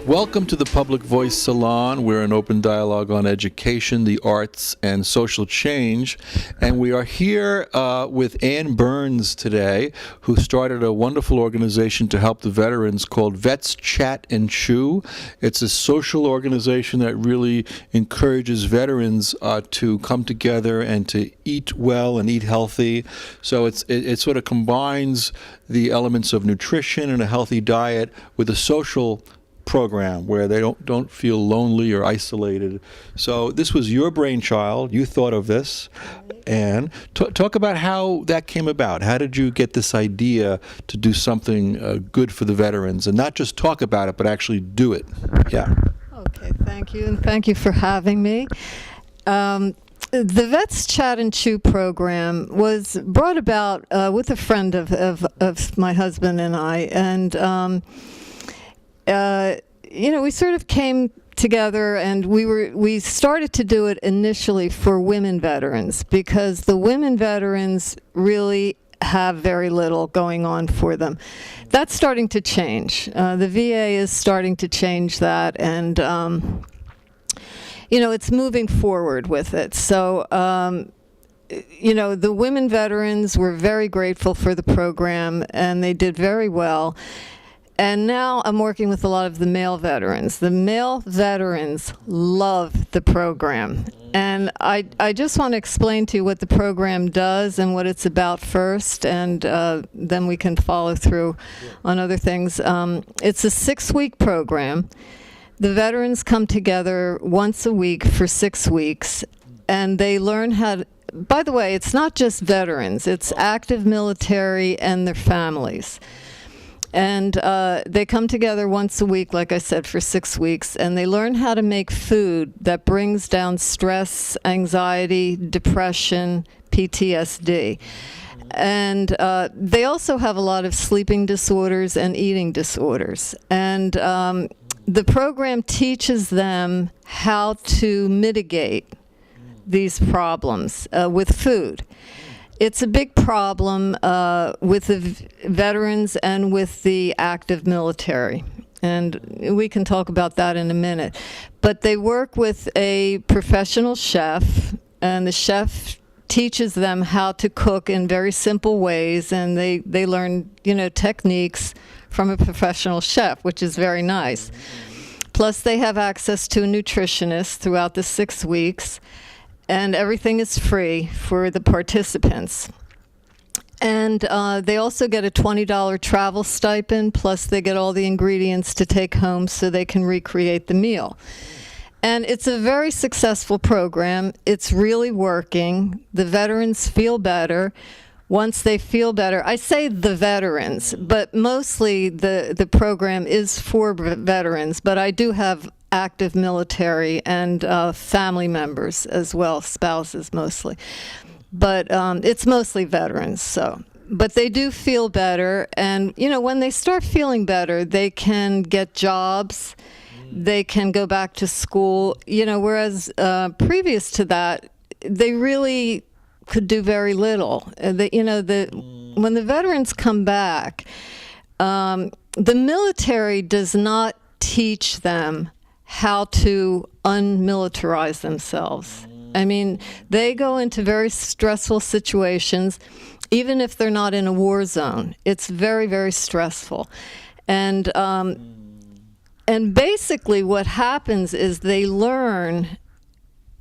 Welcome to the Public Voice Salon. We're an open dialogue on education, the arts, and social change. And we are here with Ann Burns today, who started a wonderful organization to help the veterans called Vets Chat and Chew. It's a social organization that really encourages veterans to come together and to eat well and eat healthy. So it sort of combines the elements of nutrition and a healthy diet with a social program where they don't feel lonely or isolated. So this was your brainchild. You thought of this. And talk about how that came about. How did you get this idea to do something good for the veterans, and not just talk about it, but actually do it? Yeah. Okay, thank you, and thank you for having me. The Vets Chat and Chew program was brought about with a friend of my husband and I, and we sort of came together, and we started to do it initially for women veterans, because the women veterans really have very little going on for them. That's starting to change. The VA is starting to change that, and it's moving forward with it. So the women veterans were very grateful for the program, and they did very well. And now I'm working with a lot of the male veterans. The male veterans love the program. And I just want to explain to you what the program does and what it's about first, and then we can follow through on other things. It's a 6-week program. The veterans come together once a week for 6 weeks, and they learn how to, by the way, it's not just veterans, it's active military and their families. And they come together once a week, like I said, for 6 weeks, and they learn how to make food that brings down stress, anxiety, depression, PTSD. And they also have a lot of sleeping disorders and eating disorders. And the program teaches them how to mitigate these problems with food. It's a big problem with the veterans and with the active military, and we can talk about that in a minute. But they work with a professional chef, and the chef teaches them how to cook in very simple ways, and they learn, techniques from a professional chef, which is very nice. Plus, they have access to a nutritionist throughout the 6 weeks. And everything is free for the participants. And they also get a $20 travel stipend, plus they get all the ingredients to take home so they can recreate the meal. And it's a very successful program. It's really working. The veterans feel better. Once they feel better, I say the veterans, but mostly the program is for veterans, but I do have active military and family members as well, spouses mostly. But it's mostly veterans, so. But they do feel better, and when they start feeling better, they can get jobs, they can go back to school, whereas previous to that, they really could do very little. When the veterans come back, the military does not teach them how to unmilitarize themselves. I mean, they go into very stressful situations, even if they're not in a war zone. It's very, very stressful. And basically what happens is they learn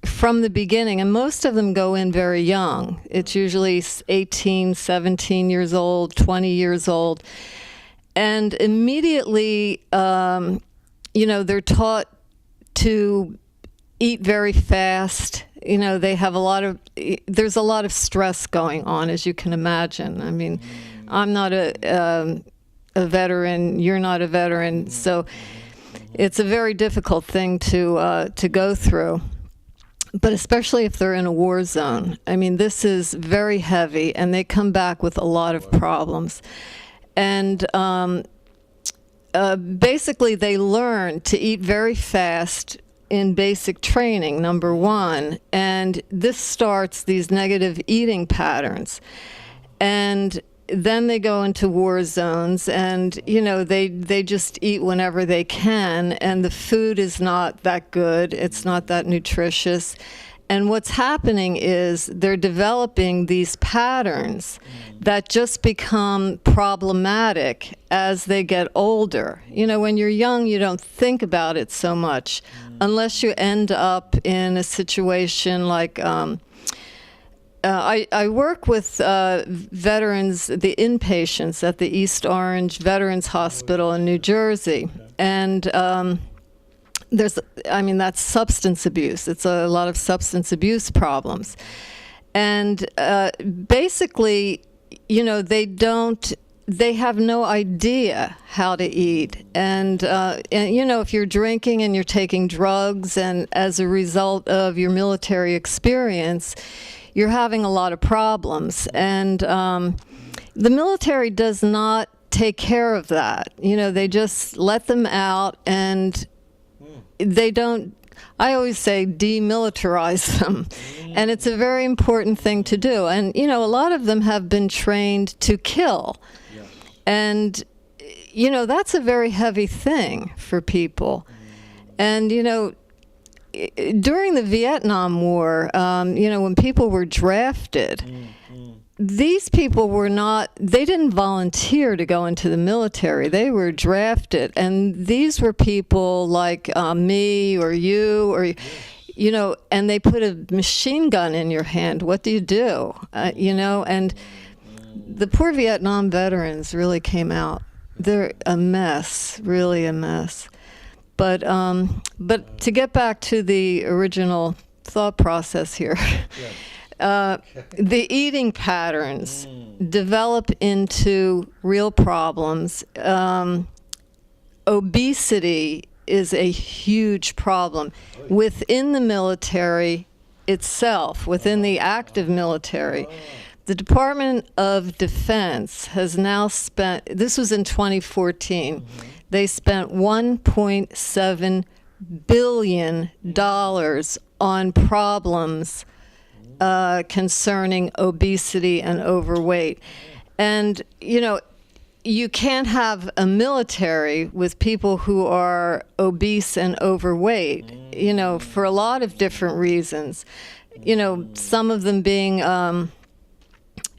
from the beginning, and most of them go in very young. It's usually 18, 17 years old, 20 years old. And immediately, they're taught to eat very fast. They have there's a lot of stress going on, as you can imagine. I mean, I'm not a veteran, you're not a veteran, so it's a very difficult thing to go through. but especially if they're in a war zone. I mean, this is very heavy, and they come back with a lot of problems. And basically, they learn to eat very fast in basic training, number one, and this starts these negative eating patterns. And then they go into war zones, and they just eat whenever they can, and the food is not that good, it's not that nutritious. And what's happening is they're developing these patterns that just become problematic as they get older. When you're young, you don't think about it so much, unless you end up in a situation like I work with veterans, the inpatients at the East Orange Veterans Hospital in New Jersey, and that's substance abuse. It's a lot of substance abuse problems, and basically, they have no idea how to eat, and if you're drinking and you're taking drugs, and as a result of your military experience, you're having a lot of problems. And the military does not take care of that. They just let them out, and they don't, I always say, demilitarize them. And it's a very important thing to do. And, a lot of them have been trained to kill. Yes. And, that's a very heavy thing for people. And, during the Vietnam War, when people were drafted, these people they didn't volunteer to go into the military. They were drafted. And these were people like me or you or, and they put a machine gun in your hand. What do you do? And the poor Vietnam veterans really came out. They're a mess, really a mess. But to get back to the original thought process here, the eating patterns develop into real problems. Obesity is a huge problem within the military itself, within the active military. The Department of Defense has now spent, this was in 2014, they spent $1.7 billion on problems concerning obesity and overweight. And, you can't have a military with people who are obese and overweight, for a lot of different reasons. Some of them being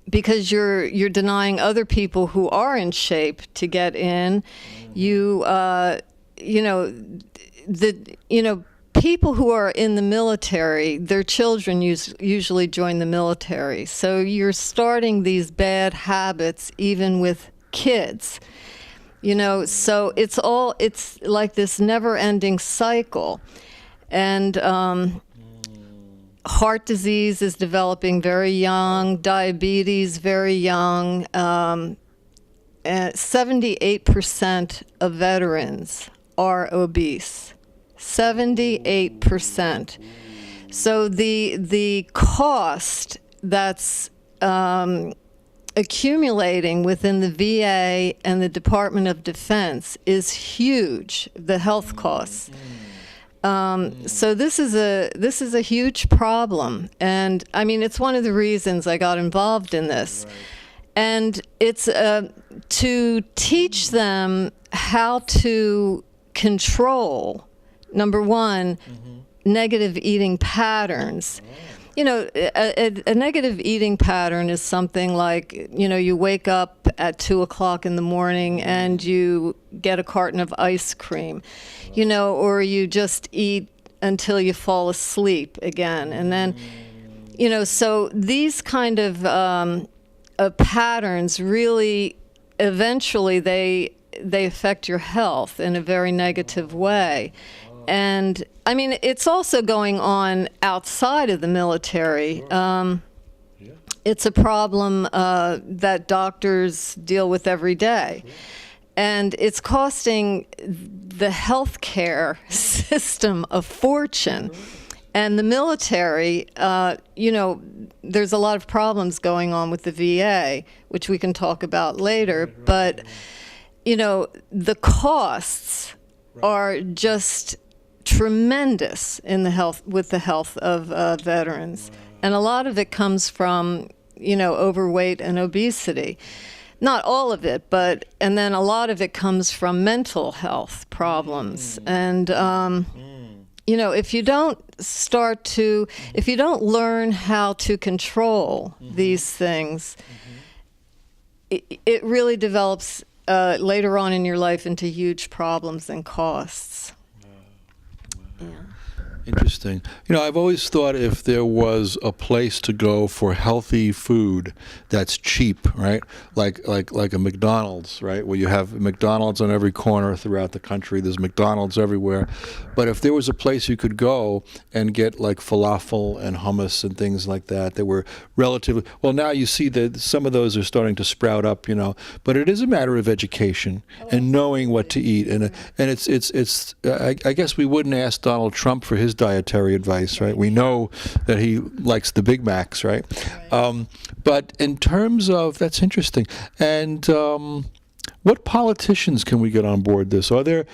because you're denying other people who are in shape to get in. People who are in the military, their children usually join the military. So you're starting these bad habits even with kids. So it's like this never-ending cycle. And heart disease is developing very young, diabetes very young. 78% of veterans are obese. 78%. So the cost that's accumulating within the VA and the Department of Defense is huge. The health costs. So this is a huge problem, and I mean it's one of the reasons I got involved in this. Right. And it's to teach them how to control, number one, negative eating patterns. A negative eating pattern is something like, you wake up at 2 o'clock in the morning and you get a carton of ice cream, or you just eat until you fall asleep again. And then, so these kind of patterns really, eventually they affect your health in a very negative way. And I mean, it's also going on outside of the military. It's a problem that doctors deal with every day. And it's costing the healthcare system a fortune. And the military, there's a lot of problems going on with the VA, which we can talk about later. But, the costs are just tremendous with the health of veterans. And a lot of it comes from, overweight and obesity. Not all of it, and then a lot of it comes from mental health problems. And, if you don't learn how to control these things, it really develops later on in your life into huge problems and costs. Yeah. Interesting. I've always thought if there was a place to go for healthy food that's cheap, right? Like a McDonald's, right? Where you have McDonald's on every corner throughout the country. There's McDonald's everywhere. But if there was a place you could go and get like falafel and hummus and things like that were relatively, well, now you see that some of those are starting to sprout up, but it is a matter of education and knowing what to eat. And it's I guess we wouldn't ask Donald Trump for his dietary advice, right? We know that he likes the Big Macs, right? But in terms of, that's interesting. And what politicians can we get on board this? Are there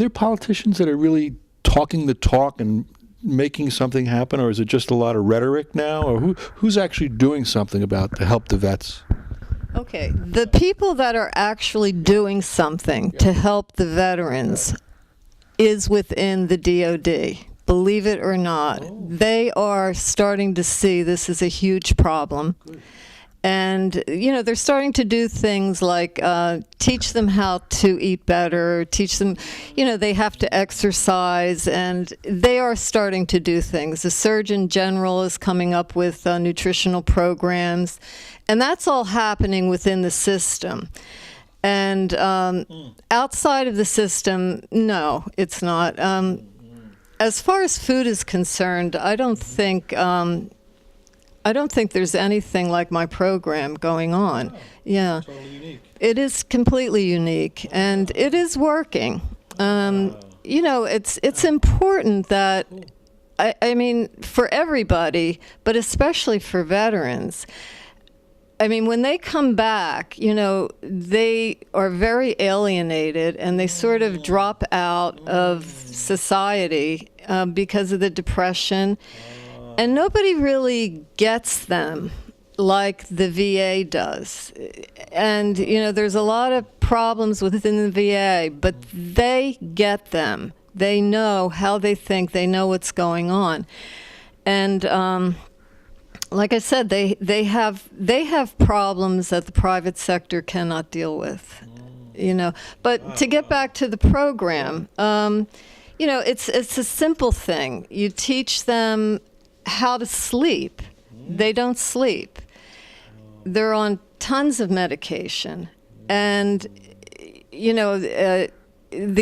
politicians that are really talking the talk and making something happen, or is it just a lot of rhetoric now? Or who's actually doing something to help the vets? Okay, the people that are actually doing something to help the veterans is within the DOD. Believe it or not, they are starting to see this is a huge problem. Good. And, they're starting to do things like teach them how to eat better, teach them, they have to exercise, and they are starting to do things. The Surgeon General is coming up with nutritional programs, and that's all happening within the system. And outside of the system, no, it's not. As far as food is concerned, I don't think there's anything like my program going on. Yeah, totally unique. It is completely unique, and it is working. It's important that I mean for everybody, but especially for veterans. I mean, when they come back, they are very alienated and they sort of drop out of society because of the depression. And nobody really gets them like the VA does. And, there's a lot of problems within the VA, but they get them. They know how they think. They know what's going on. And, like I said, they have problems that the private sector cannot deal with, But to get back to the program, it's a simple thing. You teach them how to sleep. They don't sleep. They're on tons of medication, and the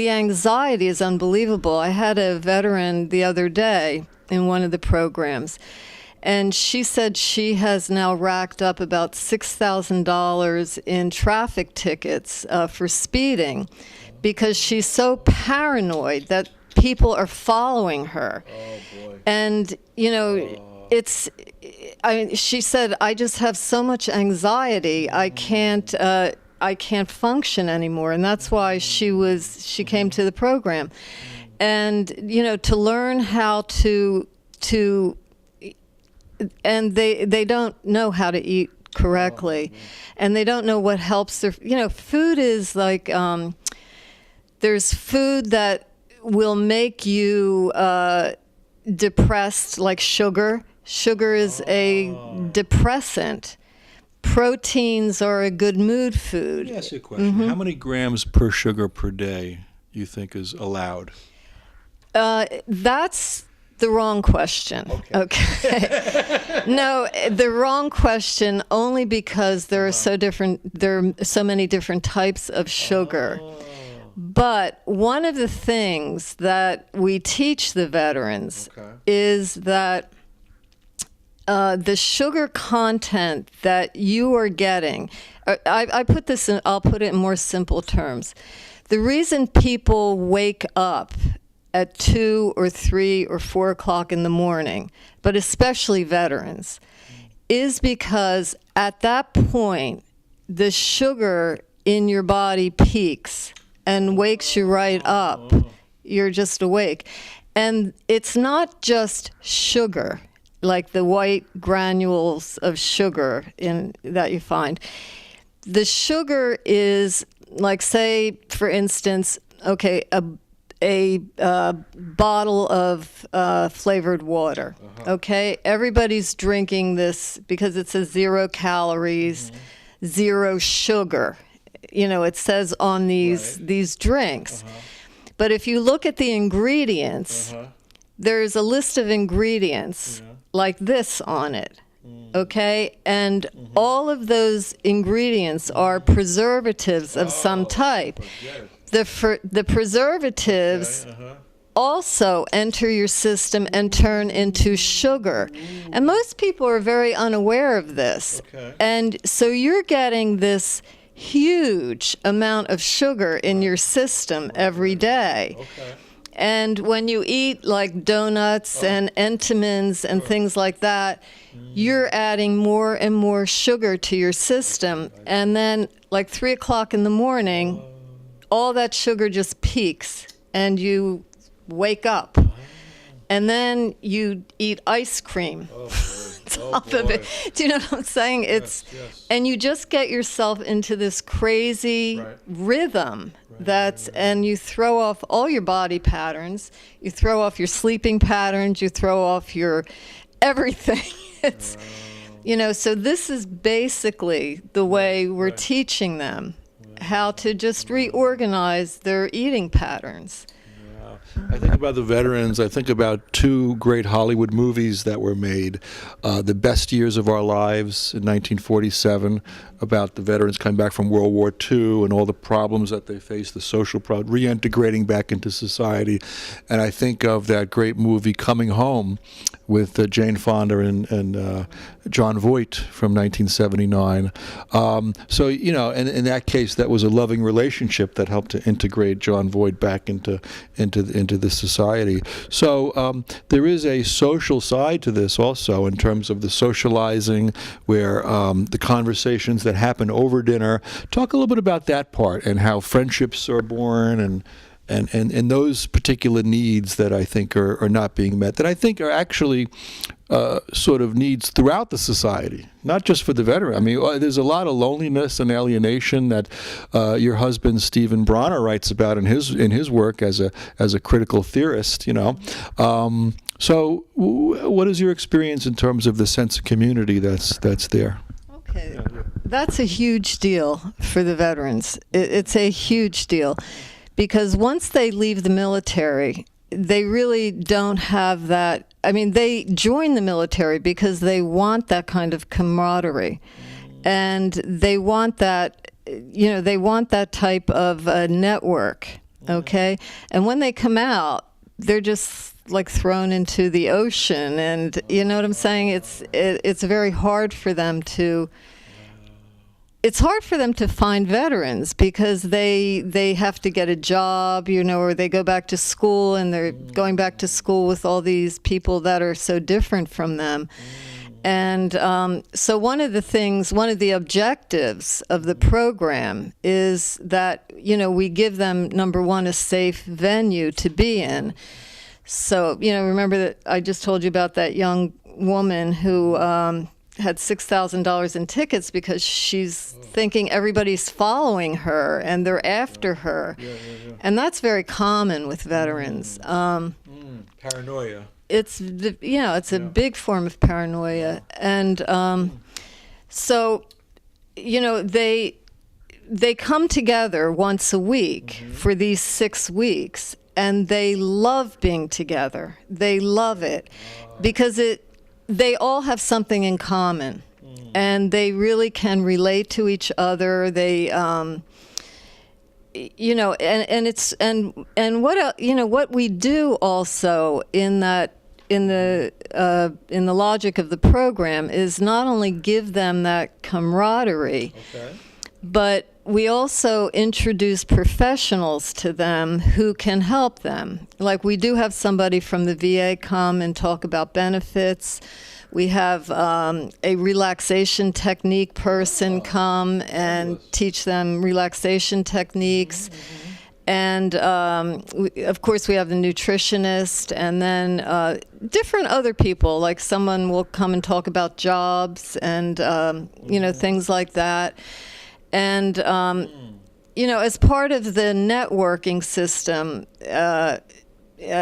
anxiety is unbelievable. I had a veteran the other day in one of the programs. And she said she has now racked up about $6,000 in traffic tickets for speeding because she's so paranoid that people are following her. Oh, boy. And, she said, I just have so much anxiety, I can't function anymore. And that's why she came to the program. And, to learn how to and they don't know how to eat correctly, and they don't know what helps their, food is like, there's food that will make you depressed, like sugar. Sugar is a depressant. Proteins are a good mood food. Let me ask you a question. How many grams per sugar per day you think is allowed? That's the wrong question. Okay. No, the wrong question only because there are so many different types of sugar. But one of the things that we teach the veterans is that the sugar content that you are getting, I'll put it in more simple terms. The reason people wake up at 2 or 3 or 4 o'clock in the morning, but especially veterans, is because at that point, the sugar in your body peaks and wakes you right up. You're just awake. And it's not just sugar, like the white granules of sugar that you find. The sugar is, like, say, for instance, okay, a bottle of flavored water. Okay, everybody's drinking this because it says 0 calories, 0 sugar. You know, it says on these drinks. But if you look at the ingredients, there's a list of ingredients like this on it. Okay, and all of those ingredients are preservatives of some type. The preservatives also enter your system and turn into sugar. And most people are very unaware of this. And so you're getting this huge amount of sugar in your system every day. And when you eat like donuts and Entenmann's and things like that, you're adding more and more sugar to your system. And then like 3 o'clock in the morning, all that sugar just peaks and you wake up. And then you eat ice cream. Top of it. Do you know what I'm saying? And you just get yourself into this crazy rhythm and you throw off all your body patterns, you throw off your sleeping patterns, you throw off your everything. It's, you know, so this is basically the way we're teaching them how to just reorganize their eating patterns. I think about the veterans. I think about 2 great Hollywood movies that were made. The Best Years of Our Lives in 1947, about the veterans coming back from World War II and all the problems that they faced, the social problems, reintegrating back into society. And I think of that great movie Coming Home with Jane Fonda and John Voight from 1979. So, you know, and in that case, that was a loving relationship that helped to integrate John Voight back into the society. So there is a social side to this also, in terms of the socializing, where the conversations that happen over dinner. Talk a little bit about that part and how friendships are born and those particular needs that I think are not being met, that I think are actually sort of needs throughout the society, not just for the veteran. I mean, there's a lot of loneliness and alienation that your husband Stephen Bronner writes about in his work as a critical theorist. You know, so what is your experience in terms of the sense of community that's there? Okay, that's a huge deal for the veterans. It's a huge deal. Because once they leave the military, they really don't have that. I mean, they join the military because they want that kind of camaraderie. And they want that, you know, they want that type of network, okay? And when they come out, they're just like thrown into the ocean. And you know what I'm saying? It's very hard for them to... It's hard for them to find veterans because they have to get a job, you know, or they go back to school and they're going back to school with all these people that are so different from them. And so one of the objectives of the program is that, you know, we give them, number one, a safe venue to be in. So, you know, remember that I just told you about that young woman who had $6,000 in tickets because she's thinking everybody's following her and they're after her. And that's very common with veterans. Paranoia. It's a big form of paranoia. And so, you know, they come together once a week for these 6 weeks, and they love being together. They love it because they all have something in common, and they really can relate to each other. They, you know, and what we do also in the logic of the program is not only give them that camaraderie, but we also introduce professionals to them who can help them. Like we do have somebody from the VA come and talk about benefits. We have a relaxation technique person come and teach them relaxation techniques. And of course, we have the nutritionist, and then different other people, like someone will come and talk about jobs and, things like that. And, as part of the networking system,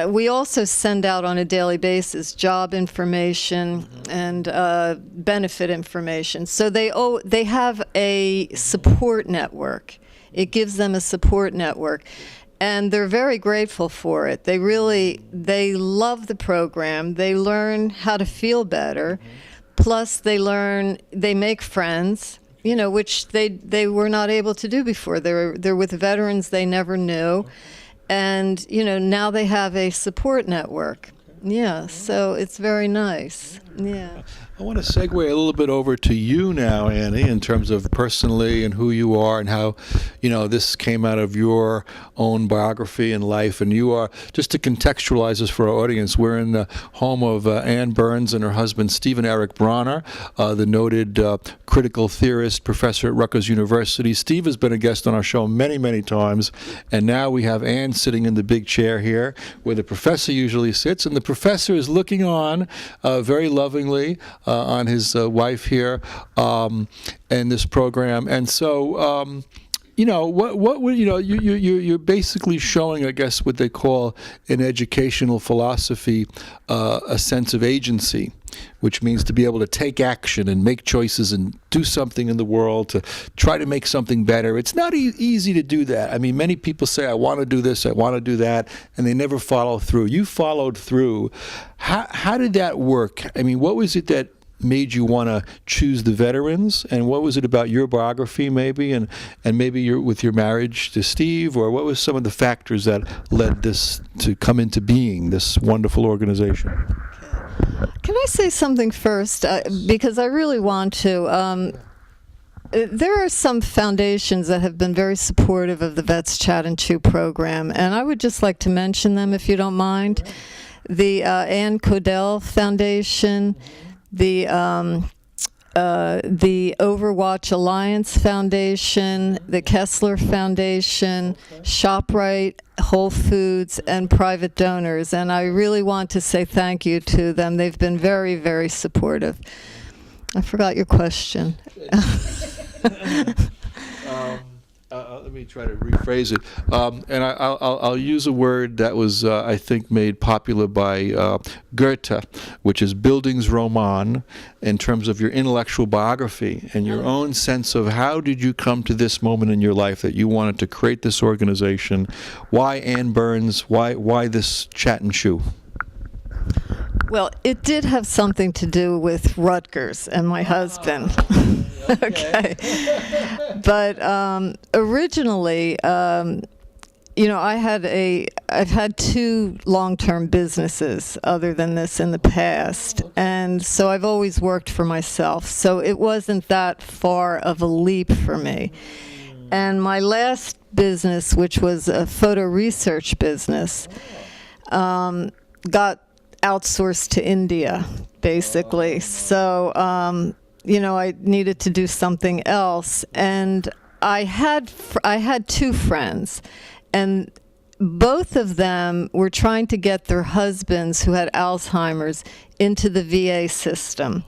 we also send out on a daily basis job information and benefit information. So they have a support network. It gives them a support network, and they're very grateful for it. They love the program. They learn how to feel better. Plus, they make friends, which they were not able to do before. They're with veterans they never knew, and now they have a support network. Yeah, so it's very nice. Yeah. I want to segue a little bit over to you now, Annie, in terms of personally and who you are and how, this came out of your own biography and life. And you are, just to contextualize this for our audience, we're in the home of Ann Burns and her husband, Stephen Eric Bronner, the noted critical theorist, professor at Rutgers University. Steve has been a guest on our show many, many times. And now we have Ann sitting in the big chair here where the professor usually sits. And the professor is looking on very lovingly on his wife here and this program. And so, you're basically showing, I guess, what they call in educational philosophy a sense of agency, which means to be able to take action and make choices and do something in the world to try to make something better. It's not easy to do that. I mean, many people say, I want to do this, I want to do that, and they never follow through. You followed through. How did that work? I mean, what was it that made you want to choose the veterans, and what was it about your biography maybe, and maybe with your marriage to Steve, or what was some of the factors that led this to come into being, this wonderful organization? Can I say something first? Because I really want to. There are some foundations that have been very supportive of the Vets Chat and Chew program, and I would just like to mention them if you don't mind. The Ann Codell Foundation, the Overwatch Alliance Foundation, the Kessler Foundation, ShopRite, Whole Foods, and private donors. And I really want to say thank you to them. They've been very, very supportive. I forgot your question. Let me try to rephrase it. And I'll use a word that was, I think, made popular by Goethe, which is Bildungsroman, in terms of your intellectual biography and your own sense of how did you come to this moment in your life that you wanted to create this organization. Why Ann Burns? Why this Chat and Chew? Well, it did have something to do with Rutgers and my husband. Okay. But originally, I've had two long-term businesses other than this in the past. And so I've always worked for myself. So it wasn't that far of a leap for me. And my last business, which was a photo research business, got outsourced to India, basically. So, I needed to do something else. And I had two friends, and both of them were trying to get their husbands who had Alzheimer's into the VA system.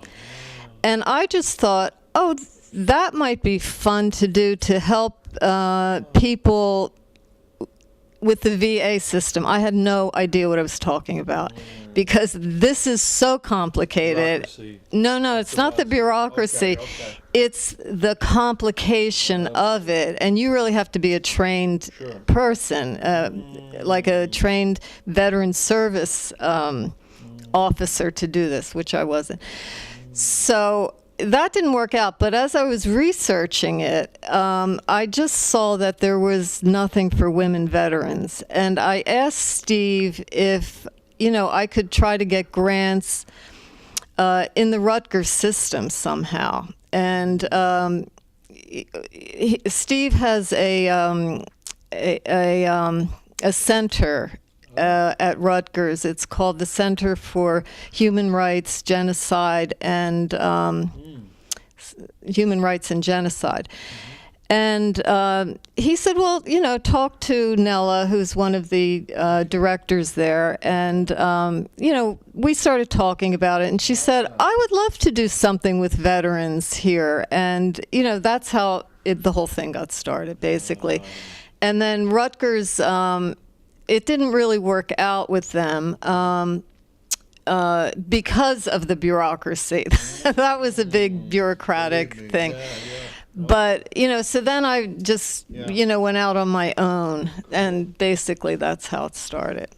And I just thought, that might be fun to do to help people with the VA system. I had no idea what I was talking about because this is so complicated. Bureaucracy. No, it's not the bureaucracy. Okay. It's the complication of it. And you really have to be a trained person, like a trained veteran service officer to do this, which I wasn't. So that didn't work out, but as I was researching it, I just saw that there was nothing for women veterans. And I asked Steve if, I could try to get grants in the Rutgers system somehow. And, Steve has a center at Rutgers. It's called the Center for Human Rights, Genocide, and Human Rights and Genocide. And he said, well, talk to Nella, who's one of the directors there. And, we started talking about it. And she said, I would love to do something with veterans here. And, that's how the whole thing got started, basically. And then Rutgers, it didn't really work out with them because of the bureaucracy. That was a big bureaucratic thing. But, so then I just, went out on my own, and basically that's how it started.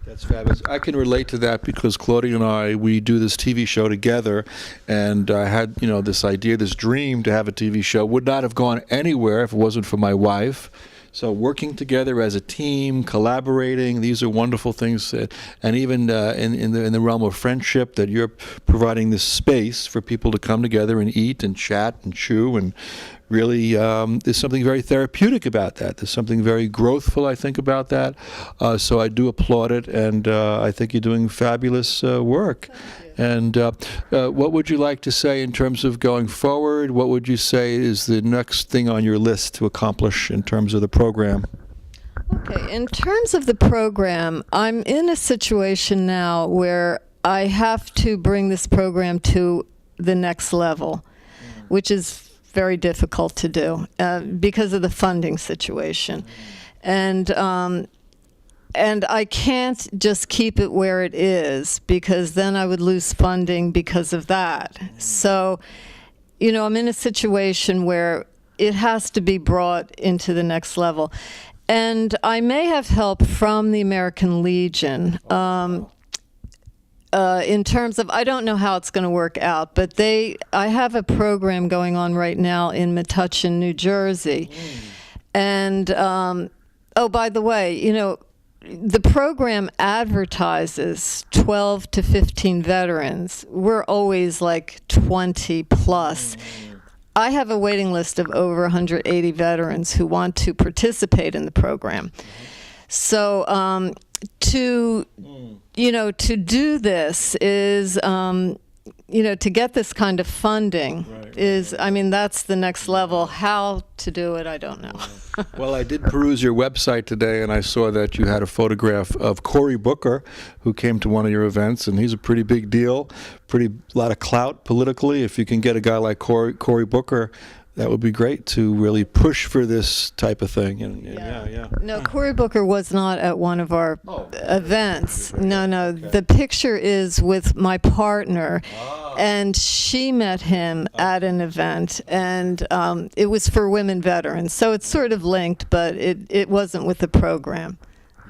That's fabulous. I can relate to that because Claudia and I, we do this TV show together, and I had, this idea, this dream to have a TV show. Would not have gone anywhere if it wasn't for my wife. So working together as a team, collaborating, these are wonderful things. And even in the realm of friendship, that you're providing this space for people to come together and eat and chat and chew. And really, there's something very therapeutic about that. There's something very growthful, I think, about that. So I do applaud it, and I think you're doing fabulous work. And what would you like to say in terms of going forward? What would you say is the next thing on your list to accomplish in terms of the program? Okay, in terms of the program, I'm in a situation now where I have to bring this program to the next level, which is very difficult to do because of the funding situation. And I can't just keep it where it is, because then I would lose funding because of that. So, I'm in a situation where it has to be brought into the next level. And I may have help from the American Legion in terms of, I don't know how it's going to work out, but I have a program going on right now in Metuchen, New Jersey. And, by the way, the program advertises 12 to 15 veterans. We're always like 20 plus. I have a waiting list of over 180 veterans who want to participate in the program. So to do this is, to get this kind of funding is, that's the next level. How to do it, I don't know. Well, I did peruse your website today, and I saw that you had a photograph of Cory Booker, who came to one of your events, and he's a pretty big deal, lot of clout politically. If you can get a guy like Cory Booker, that would be great to really push for this type of thing. No, Cory Booker was not at one of our events. No. The picture is with my partner, and she met him at an event, and it was for women veterans. So it's sort of linked, but it wasn't with the program.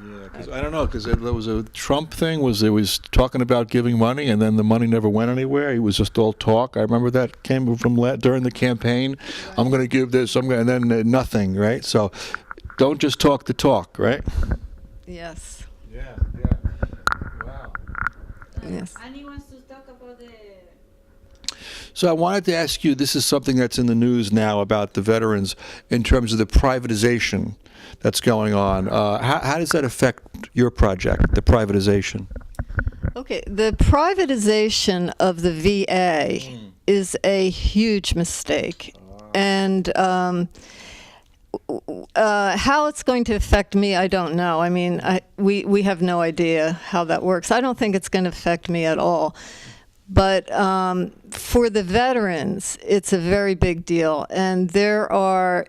Yeah, because I don't know, because there was a Trump thing, it was talking about giving money, and then the money never went anywhere. It was just all talk. I remember that came from during the campaign. I'm going to give this, and then nothing, right? So don't just talk the talk, right? Yes. Yeah. Wow. Yes. Annie wants to talk about the... So I wanted to ask you, this is something that's in the news now about the veterans in terms of the privatization that's going on. How does that affect your project, the privatization? Okay, the privatization of the VA is a huge mistake. And how it's going to affect me, I don't know. We have no idea how that works. I don't think it's going to affect me at all. But for the veterans, it's a very big deal. And there are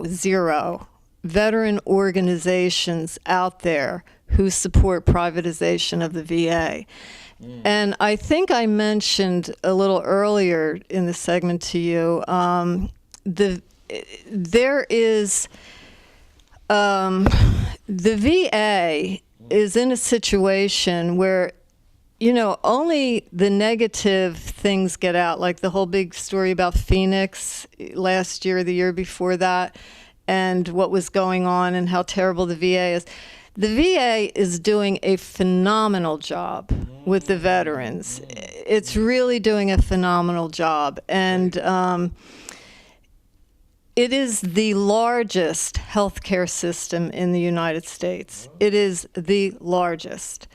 zero veteran organizations out there who support privatization of the VA. And I think I mentioned a little earlier in the segment to you, the VA is in a situation where only the negative things get out, like the whole big story about Phoenix last year, the year before that, and what was going on and how terrible the VA is. The VA is doing a phenomenal job with the veterans. It's really doing a phenomenal job. And, It is the largest healthcare system in the United States. It is the largest.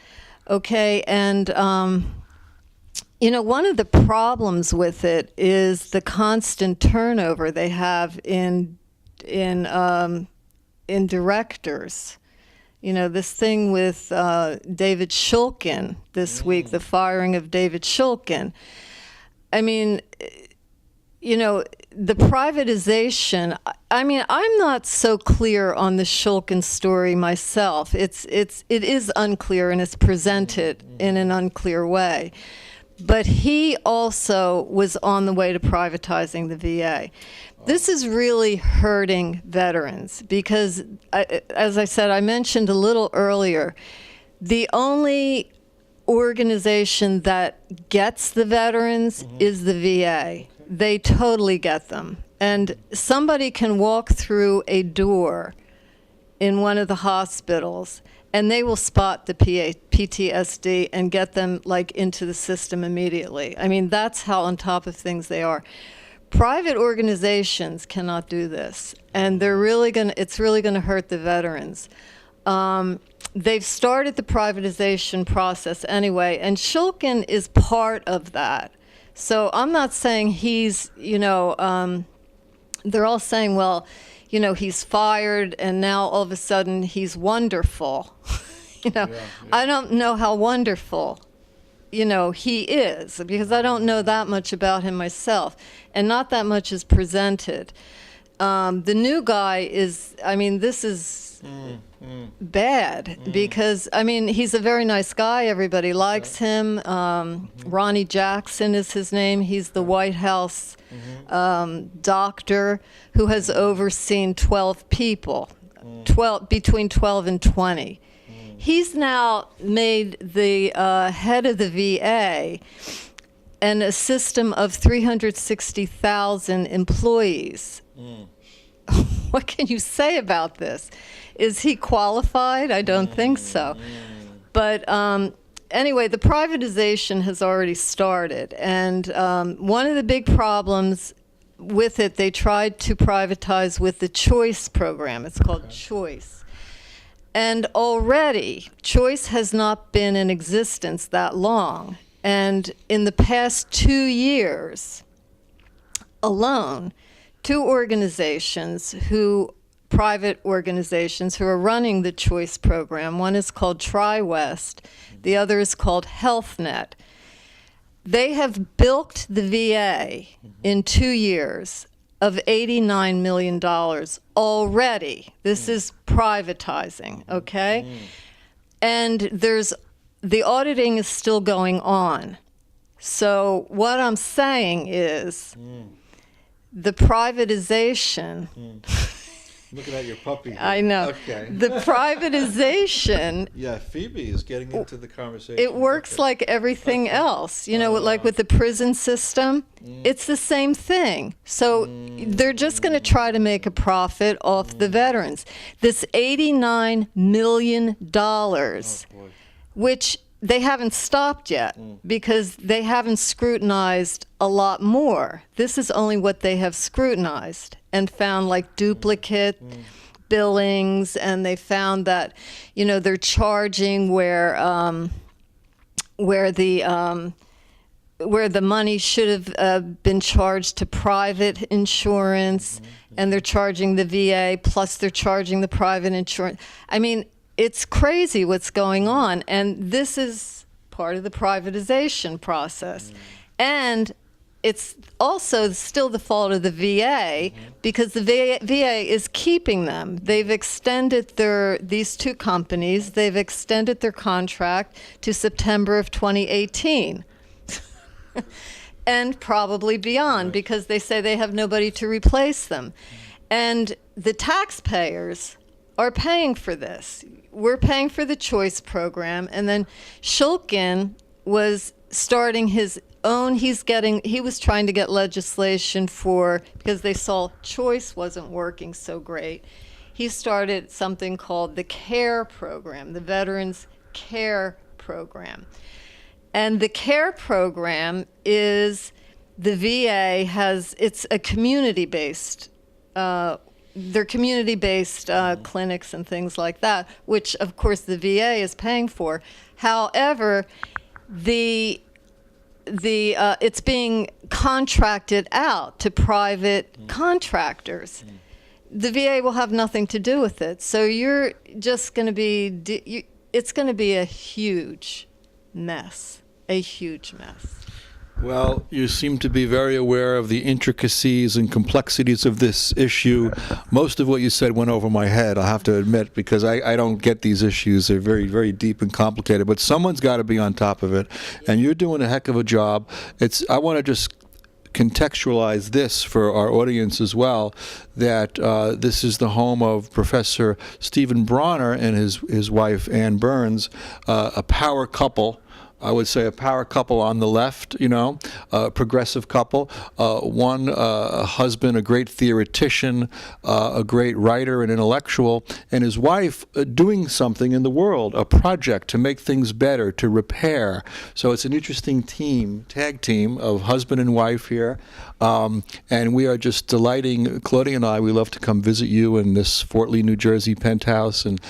Okay, and one of the problems with it is the constant turnover they have in directors. This thing with David Shulkin this week, the firing of David Shulkin. I mean, the privatization, I'm not so clear on the Shulkin story myself. It is unclear, and it's presented in an unclear way. But he also was on the way to privatizing the VA. This is really hurting veterans because, as I said, I mentioned a little earlier, the only organization that gets the veterans is the VA. They totally get them. And somebody can walk through a door in one of the hospitals and they will spot the PTSD and get them into the system immediately. That's how on top of things they are. Private organizations cannot do this, and it's really going to hurt the veterans. They've started the privatization process anyway, and Shulkin is part of that. So I'm not saying he's, they're all saying, well, he's fired and now all of a sudden he's wonderful. I don't know how wonderful, he is, because I don't know that much about him myself, and not that much is presented. The new guy is, this is bad because, he's a very nice guy. Everybody likes him. Ronnie Jackson is his name. He's the White House doctor who has overseen 12 people, between 12 and 20. He's now made the head of the VA and a system of 360,000 employees. What can you say about this? Is he qualified? I don't think so. But anyway, the privatization has already started. And one of the big problems with it, they tried to privatize with the Choice program. It's called Choice. And already, Choice has not been in existence that long. And in the past 2 years alone, 2 private organizations who are running the Choice program, one is called TriWest, the other is called HealthNet. They have bilked the VA in 2 years of $89 million already. This is privatizing, okay? And the auditing is still going on. So what I'm saying is the privatization... Looking at your puppy. I know. Okay. The privatization... Yeah, Phoebe is getting into the conversation. It works like everything else. Like with the prison system, it's the same thing. So they're just going to try to make a profit off the veterans. This $89 million, which they haven't stopped yet because they haven't scrutinized a lot more. This is only what they have scrutinized and found duplicate billings, and they found that, they're charging where the money should have been charged to private insurance, and they're charging the VA, plus they're charging the private insurance. It's crazy what's going on, and this is part of the privatization process. And it's also still the fault of the VA because the VA is keeping them. They've extended these 2 companies, they've extended their contract to September of 2018. And probably beyond, because they say they have nobody to replace them. And the taxpayers are paying for this. We're paying for the Choice program, and then Shulkin was starting his own. He was trying to get legislation because they saw Choice wasn't working so great. He started something called the CARE program, the Veterans Care Program. And the CARE program is, the VA it's a community-based they're community-based clinics and things like that, which of course the VA is paying for. However, it's being contracted out to private contractors. The VA will have nothing to do with it. So you're just going to be, it's going to be a huge mess, a huge mess. Well, you seem to be very aware of the intricacies and complexities of this issue. Most of what you said went over my head, I'll have to admit, because I don't get these issues. They're very, very deep and complicated. But someone's got to be on top of it, and you're doing a heck of a job. I want to just contextualize this for our audience as well, that this is the home of Professor Stephen Bronner and his wife, Ann Burns, a power couple. I would say a power couple on the left, a progressive couple. One a husband, a great theoretician, a great writer and intellectual, and his wife doing something in the world, a project to make things better, to repair. So it's an interesting tag team of husband and wife here. And we are just delighting, Claudia and I, we love to come visit you in this Fort Lee, New Jersey penthouse, and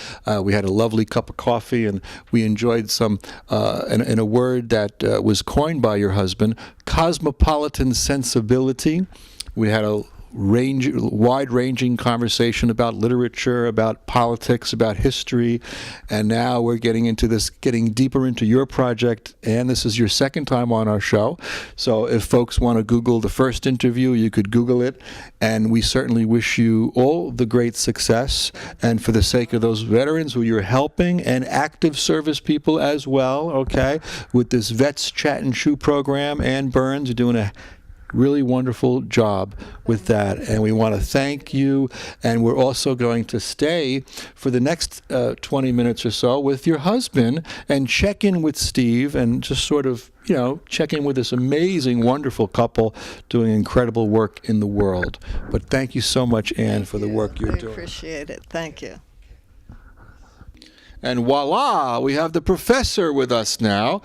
we had a lovely cup of coffee, and we enjoyed some, in a word that was coined by your husband, cosmopolitan sensibility. We had a wide-ranging conversation about literature, about politics, about history, and now we're getting into this, getting deeper into your project, and this is your second time on our show. So if folks want to Google the first interview, you could Google it, and we certainly wish you all the great success, and for the sake of those veterans who you're helping, and active service people as well, okay, with this Vets Chat and Chew program. Ann Burns, you're doing a really wonderful job with that, and we want to thank you. And we're also going to stay for the next 20 minutes or so with your husband and check in with Steve and just sort of, check in with this amazing, wonderful couple doing incredible work in the world. But thank you so much, Ann, for the work you're doing. I appreciate it. Thank you. And voila, we have the professor with us now,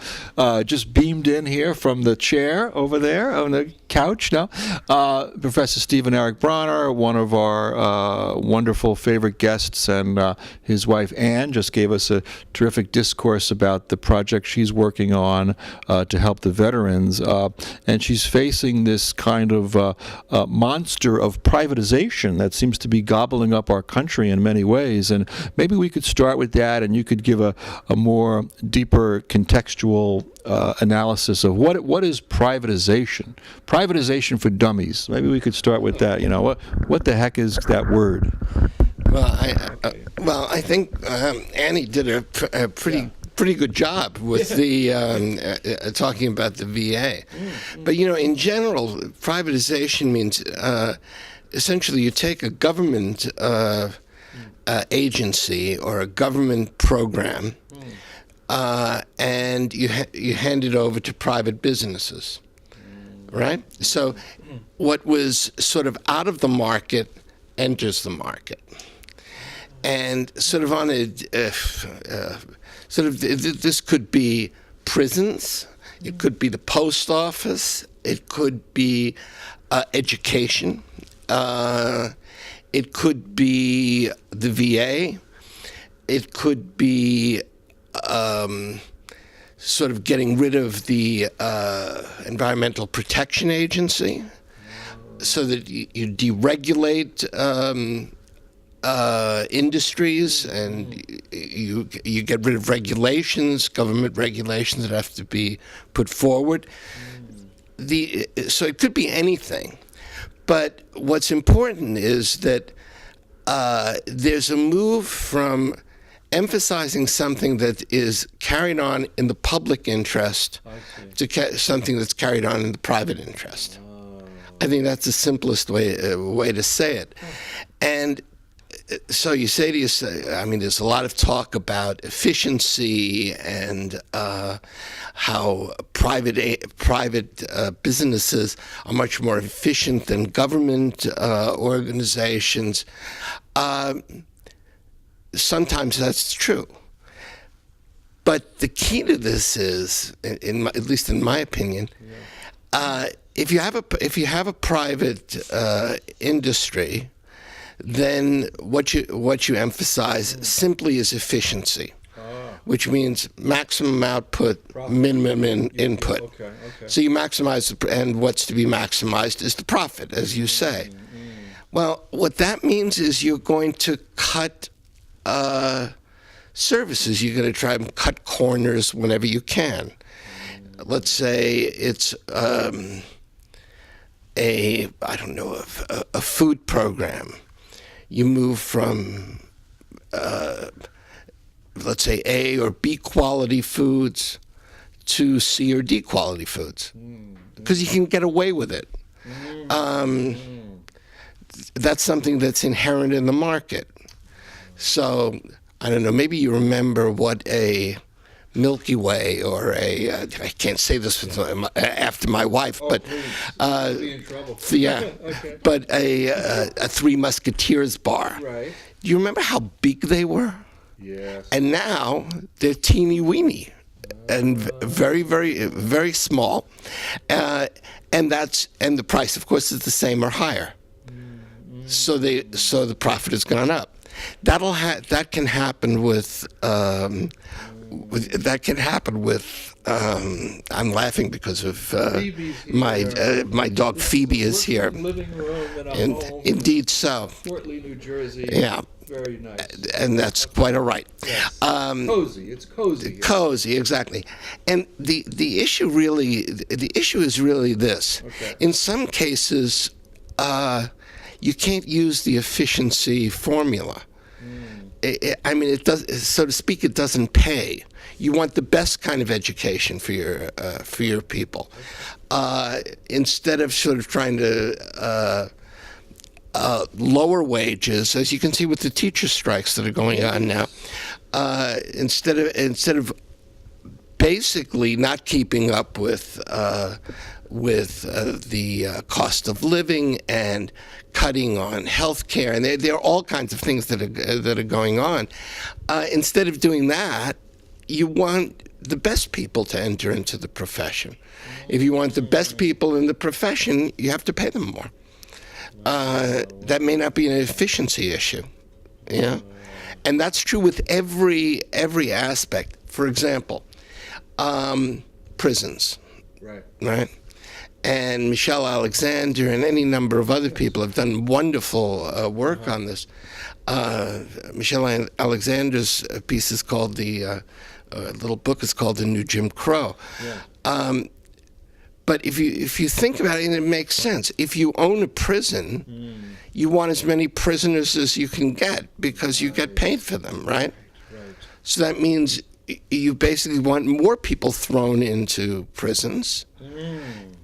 just beamed in here from the chair over there on the couch now. Professor Stephen Eric Bronner, one of our wonderful favorite guests, and his wife Ann just gave us a terrific discourse about the project she's working on to help the veterans. And she's facing this kind of monster of privatization that seems to be gobbling up our country in many ways. And maybe we could start with that, and you could give a more deeper contextual analysis of what is privatization? Privatization for dummies. Maybe we could start with that. What the heck is that word? Well, I think Annie did a pretty good job with the talking about the VA. But in general, privatization means essentially you take a government agency or a government program, and you hand it over to private businesses, right? So what was sort of out of the market enters the market. And sort of on a, this could be prisons, it could be the post office, it could be education, it could be the VA, it could be sort of getting rid of the Environmental Protection Agency so that you deregulate industries, and you get rid of regulations, government regulations that have to be put forward. So it could be anything. But what's important is that there's a move from emphasizing something that is carried on in the public interest to something that's carried on in the private interest. I think that's the simplest way to say it. And so you say to yourself, there's a lot of talk about efficiency and how private businesses are much more efficient than government organizations. Sometimes that's true. But the key to this is, at least in my opinion, if you have a private industry then what you emphasize simply is efficiency, which means maximum output, minimum input. Okay. So you maximize, and what's to be maximized is the profit, as you say. Well, what that means is you're going to cut services. You're going to try and cut corners whenever you can. Let's say it's a food program. You move from let's say A or B quality foods to C or D quality foods, because you can get away with it. That's something that's inherent in the market. So, I don't know, maybe you remember what a Milky Way or I can't say this after my wife, but Be in trouble. yeah, Okay. but a Three Musketeers bar. Right. Do you remember how big they were? Yes. And now they're teeny weeny and very, very, very small, and the price, of course, is the same or higher. So the profit has gone up. That can happen with. I'm laughing because of Phoebe's here. my dog Phoebe is here. Living room in a And home indeed so. in Portland, New Jersey. Yeah. Very nice. And that's quite all right. Yes. Cozy. It's cozy. Cozy, exactly. And the issue is really this. Okay. In some cases, you can't use the efficiency formula. It does, so to speak. It doesn't pay. You want the best kind of education for your people, instead of sort of trying to lower wages, as you can see with the teacher strikes that are going on now. Instead of basically not keeping up with the cost of living and cutting on health care, and there are all kinds of things that are going on. Instead of doing that, you want the best people to enter into the profession. If you want the best people in the profession, you have to pay them more. That may not be an efficiency issue, and that's true with every aspect. For example, prisons, right? And Michelle Alexander and any number of other people have done wonderful work on this. Michelle Alexander's piece is called little book is called The New Jim Crow. Yeah. But if you think about it, and it makes sense. If you own a prison, you want as many prisoners as you can get because you get paid for them, right? Right. So that means you basically want more people thrown into prisons,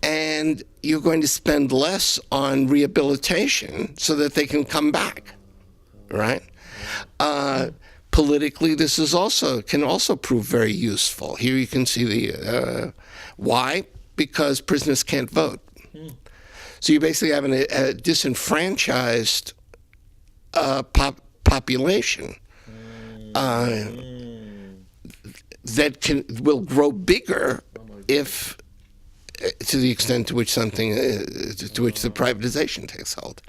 and you're going to spend less on rehabilitation so that they can come back, right? Politically, this can also prove very useful. Here you can see the why. Because prisoners can't vote. So you basically have a disenfranchised population that will grow bigger if, to the extent to which the privatization takes hold.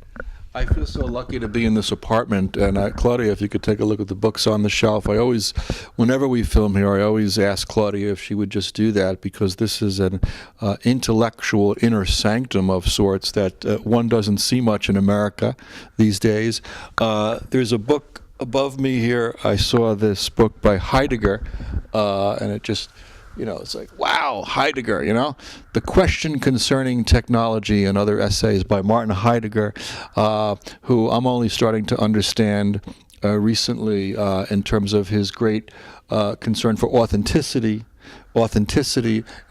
I feel so lucky to be in this apartment, and Claudia, if you could take a look at the books on the shelf. Whenever we film here, I always ask Claudia if she would just do that, because this is an intellectual inner sanctum of sorts that one doesn't see much in America these days. There's a book above me here. I saw this book by Heidegger, and it just... it's like, wow, Heidegger, The Question Concerning Technology and Other Essays by Martin Heidegger, who I'm only starting to understand recently in terms of his great concern for authenticity,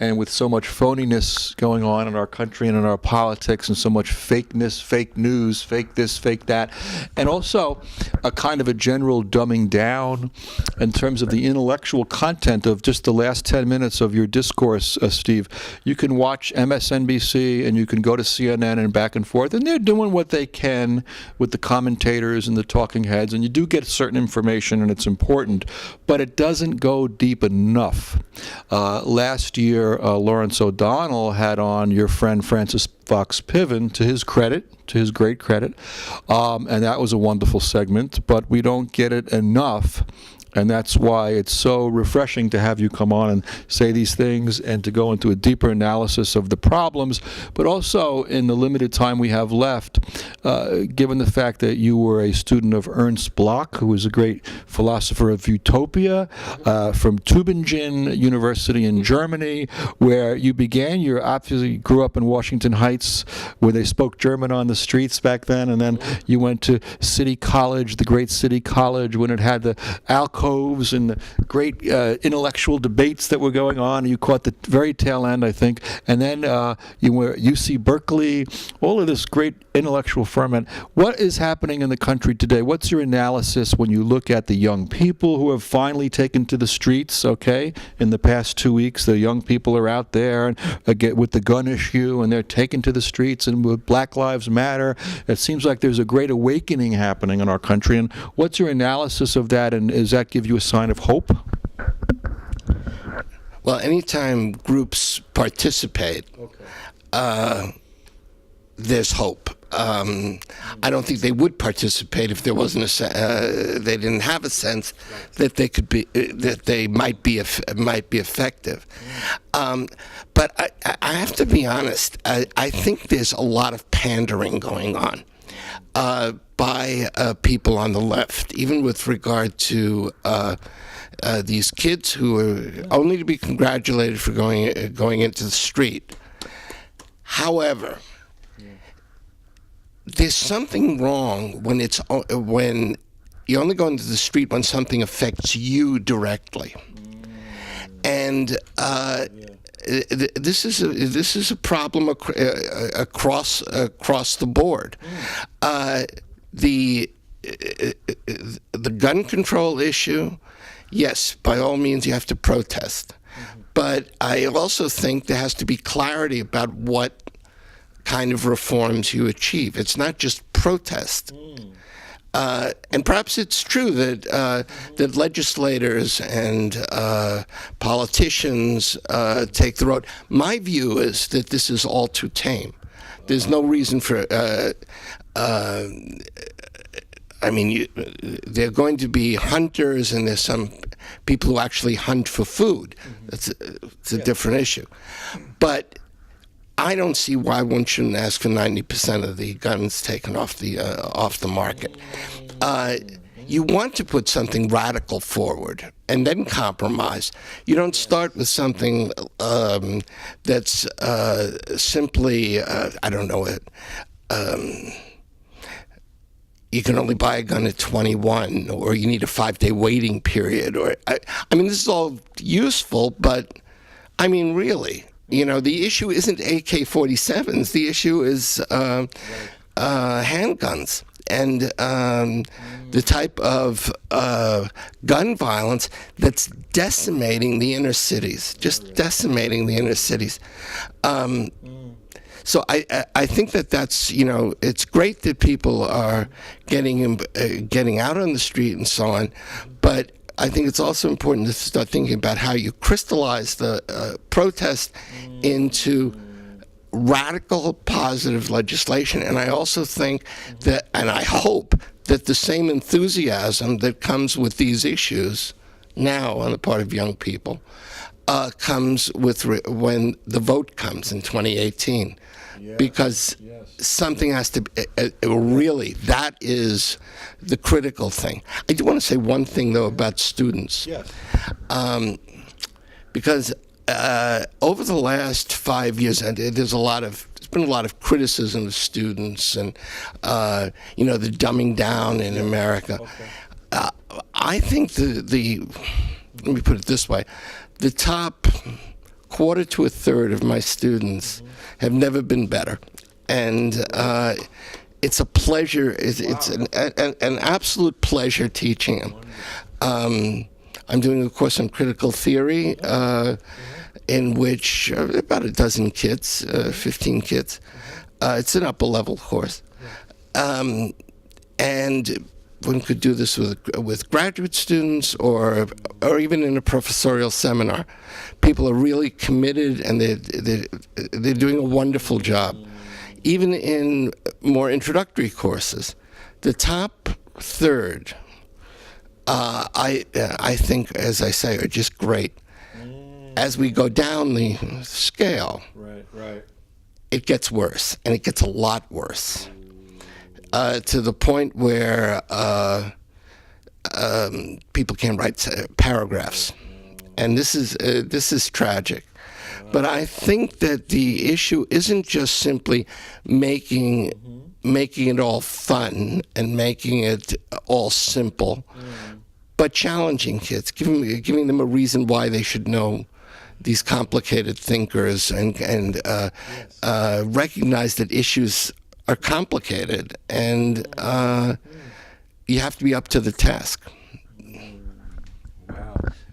and with so much phoniness going on in our country and in our politics, and so much fakeness, fake news, fake this, fake that, and also a kind of a general dumbing down in terms of the intellectual content of just the last 10 minutes of your discourse, Steve. You can watch MSNBC and you can go to CNN and back and forth, and they're doing what they can with the commentators and the talking heads, and you do get certain information, and it's important, but it doesn't go deep enough. Last year, Lawrence O'Donnell had on your friend Francis Fox Piven, to his great credit, and that was a wonderful segment, but we don't get it enough. And that's why it's so refreshing to have you come on and say these things and to go into a deeper analysis of the problems, but also in the limited time we have left, given the fact that you were a student of Ernst Bloch, who was a great philosopher of utopia, from Tübingen University in Germany, where you began. You obviously grew up in Washington Heights, where they spoke German on the streets back then, and then you went to City College, the great City College, when it had the alcoves and the great intellectual debates that were going on. You caught the very tail end, I think. And then you were at UC Berkeley, all of this great intellectual ferment. What is happening in the country today? What's your analysis when you look at the young people who have finally taken to the streets, okay? In the past 2 weeks, the young people are out there and with the gun issue, and they're taken to the streets, and with Black Lives Matter. It seems like there's a great awakening happening in our country. And what's your analysis of that, and is that give you a sign of hope? Well, anytime groups participate, there's hope. I don't think they would participate if there wasn't they didn't have a sense that they could be that they might be effective. But I have to be honest. I think there's a lot of pandering going on by people on the left, even with regard to these kids who are only to be congratulated for going into the street. However, there's something wrong when you only go into the street when something affects you directly, and this is a problem across the board. The gun control issue, yes, by all means you have to protest, but I also think there has to be clarity about what kind of reforms you achieve. It's not just protest. And perhaps it's true that legislators and politicians take the road. My view is that this is all too tame. There's no reason for. There are going to be hunters, and there's some people who actually hunt for food. It's a different issue, but I don't see why one shouldn't ask for 90% of the guns taken off the market. You want to put something radical forward and then compromise. You don't start with something that's simply, you can only buy a gun at 21, or you need a 5-day waiting period. Or this is all useful, but really. The issue isn't AK-47s. The issue is handguns and the type of gun violence that's decimating the inner cities, just decimating the inner cities. So I think that's, it's great that people are getting out on the street and so on, but I think it's also important to start thinking about how you crystallize the protest into radical, positive legislation. And I also think that, and I hope that the same enthusiasm that comes with these issues now on the part of young people comes with when the vote comes in 2018. Because something has to really, that is the critical thing. I do want to say one thing, though, about students. Yes. Because over the last 5 years, and there's been a lot of criticism of students and, the dumbing down in America. Okay. I think let me put it this way, the top quarter to a third of my students have never been better, and it's a pleasure. It's an absolute pleasure teaching them. I'm doing a course on critical theory, in which about a dozen kids, 15 kids. It's an upper level course, and one could do this with graduate students or even in a professorial seminar. People are really committed, and they're doing a wonderful job. Even in more introductory courses, the top third, I think, as I say, are just great. As we go down the scale, it gets worse, and it gets a lot worse, to the point where people can't write paragraphs, and this is tragic. But I think that the issue isn't just simply making it all fun and making it all simple, but challenging kids, giving them a reason why they should know these complicated thinkers, and recognize that issues are complicated, and you have to be up to the task.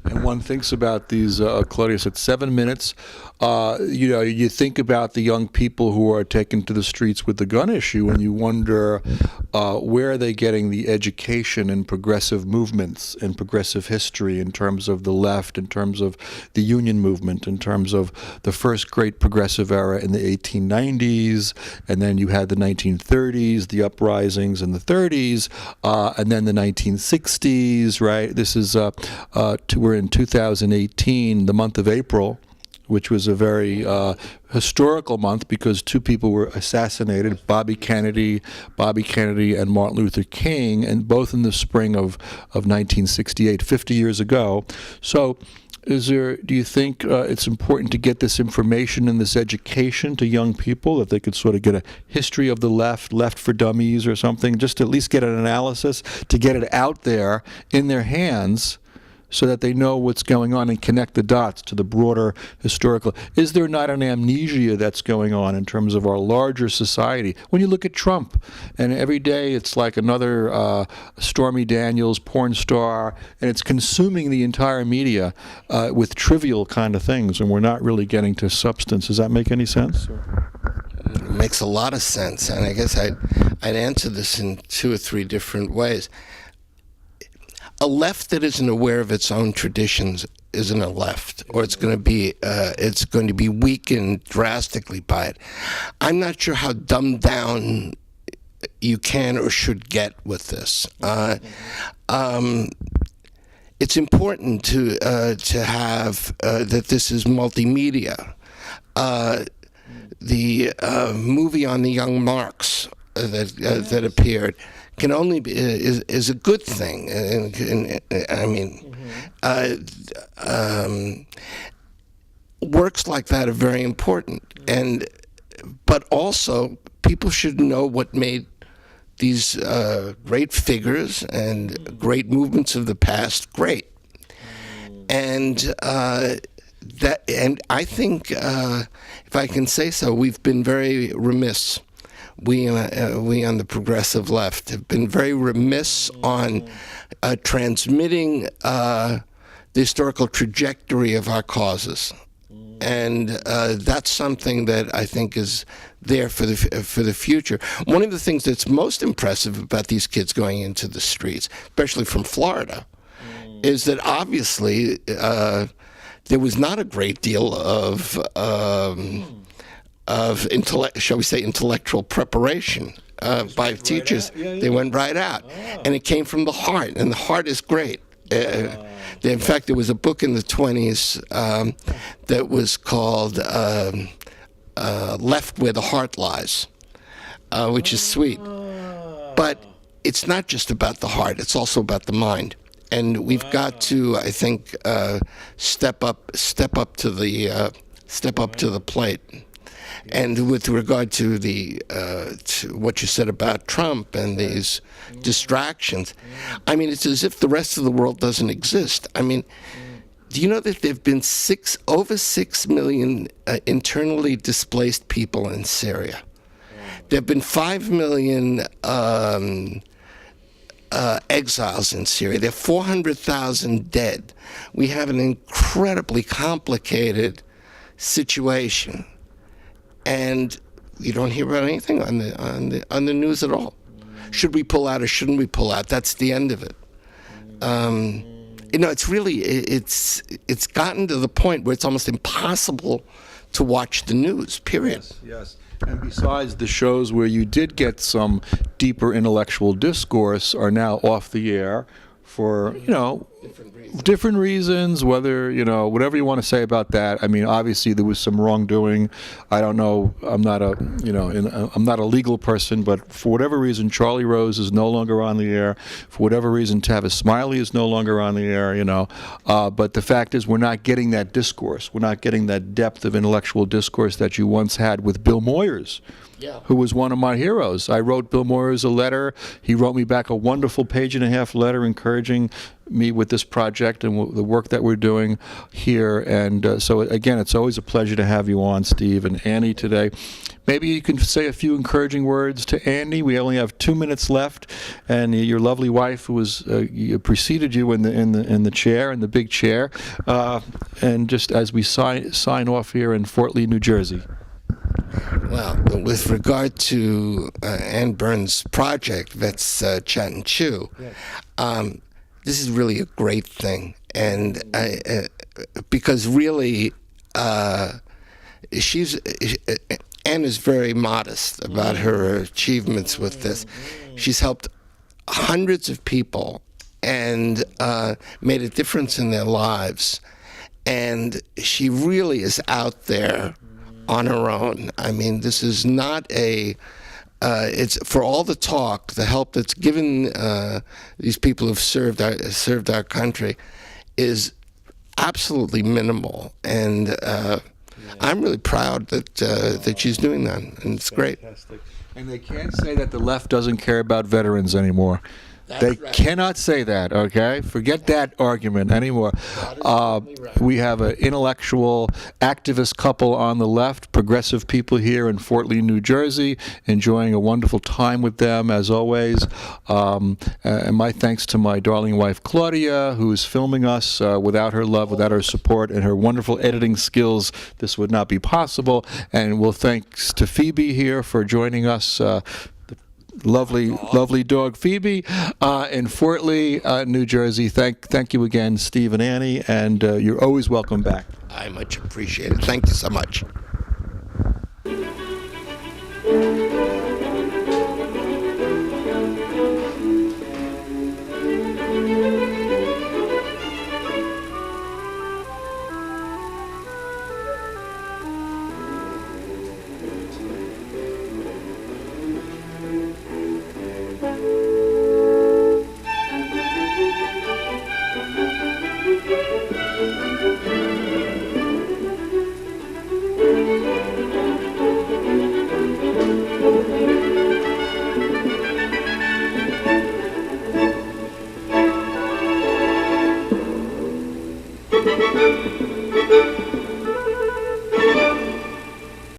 And one thinks about these, Claudius, at 7 minutes, you think about the young people who are taken to the streets with the gun issue, and you wonder where are they getting the education in progressive movements and progressive history, in terms of the left, in terms of the union movement, in terms of the first great progressive era in the 1890s, and then you had the 1930s, the uprisings in the 30s, and then the 1960s, right? This is, we're in 2018, the month of April, which was a very historical month because two people were assassinated, Bobby Kennedy and Martin Luther King, and both in the spring of 1968, 50 years ago. So do you think it's important to get this information and this education to young people, that they could sort of get a history of the left for dummies or something, just to at least get an analysis, to get it out there in their hands, so that they know what's going on and connect the dots to the broader historical? Is there not an amnesia that's going on in terms of our larger society? When you look at Trump, and every day it's like another Stormy Daniels porn star, and it's consuming the entire media with trivial kind of things, and we're not really getting to substance. Does that make any sense? It makes a lot of sense, and I guess I'd answer this in 2 or 3 different ways. A left that isn't aware of its own traditions isn't a left, or it's going to be weakened drastically by it. I'm not sure how dumbed down you can or should get with this. It's important to have that this is multimedia. The movie on the young Marx that appeared can only be, is a good thing. I mean, works like that are very important, but also people should know what made these great figures and great movements of the past great, and I think, if I can say so, we've been very remiss. We on the progressive left have been very remiss on transmitting the historical trajectory of our causes, and that's something that I think is there for the future. One of the things that's most impressive about these kids going into the streets, especially from Florida, is that obviously there was not a great deal of shall we say, intellectual preparation by teachers. They went right out, and it came from the heart, and the heart is great. In fact, there was a book in the 1920s that was called "Left Where the Heart Lies," which is sweet, but it's not just about the heart; it's also about the mind. And we've got to, I think, step up to the plate. And with regard to to what you said about Trump and these distractions, I mean, it's as if the rest of the world doesn't exist. I mean, do you know that there have been over 6 million internally displaced people in Syria? There have been 5 million exiles in Syria. There are 400,000 dead. We have an incredibly complicated situation, and you don't hear about anything on the news at all. should we pull out or shouldn't we pull out? That's the end of it. It's really, it's gotten to the point where it's almost impossible to watch the news, period. Yes. And besides, the shows where you did get some deeper intellectual discourse are now off the air for, different reasons, whether, whatever you want to say about that. I mean, obviously there was some wrongdoing. I don't know, I'm not a legal person, but for whatever reason, Charlie Rose is no longer on the air. For whatever reason, Tavis Smiley is no longer on the air, But the fact is, we're not getting that discourse. We're not getting that depth of intellectual discourse that you once had with Bill Moyers. Yeah. Who was one of my heroes. I wrote Bill Moyers a letter. He wrote me back a wonderful page-and-a-half letter encouraging me with this project and the work that we're doing here. And so, again, it's always a pleasure to have you on, Steve and Annie, today. Maybe you can say a few encouraging words to Annie. We only have 2 minutes left, and your lovely wife, who was preceded you in the chair, in the big chair, and just as we sign off here in Fort Lee, New Jersey. Well, with regard to Ann Burns' project, Vets Chat and Chew, this is really a great thing, and because really, Ann is very modest about her achievements with this. She's helped hundreds of people and made a difference in their lives, and she really is out there on her own. I mean, this is not it's for all the talk, the help that's given these people who've served our country is absolutely minimal, and I'm really proud that she's doing that, and it's great. Fantastic. And they can't say that the left doesn't care about veterans anymore. They cannot say that, okay? Forget that argument anymore. We have an intellectual activist couple on the left, progressive people here in Fort Lee, New Jersey, enjoying a wonderful time with them, as always. And my thanks to my darling wife, Claudia, who is filming us. Without her love, without her support, and her wonderful editing skills, this would not be possible. And thanks to Phoebe here for joining us. Lovely dog Phoebe in Fort Lee, New Jersey. Thank you again, Steve and Annie, and you're always welcome back. I much appreciate it. Thank you so much.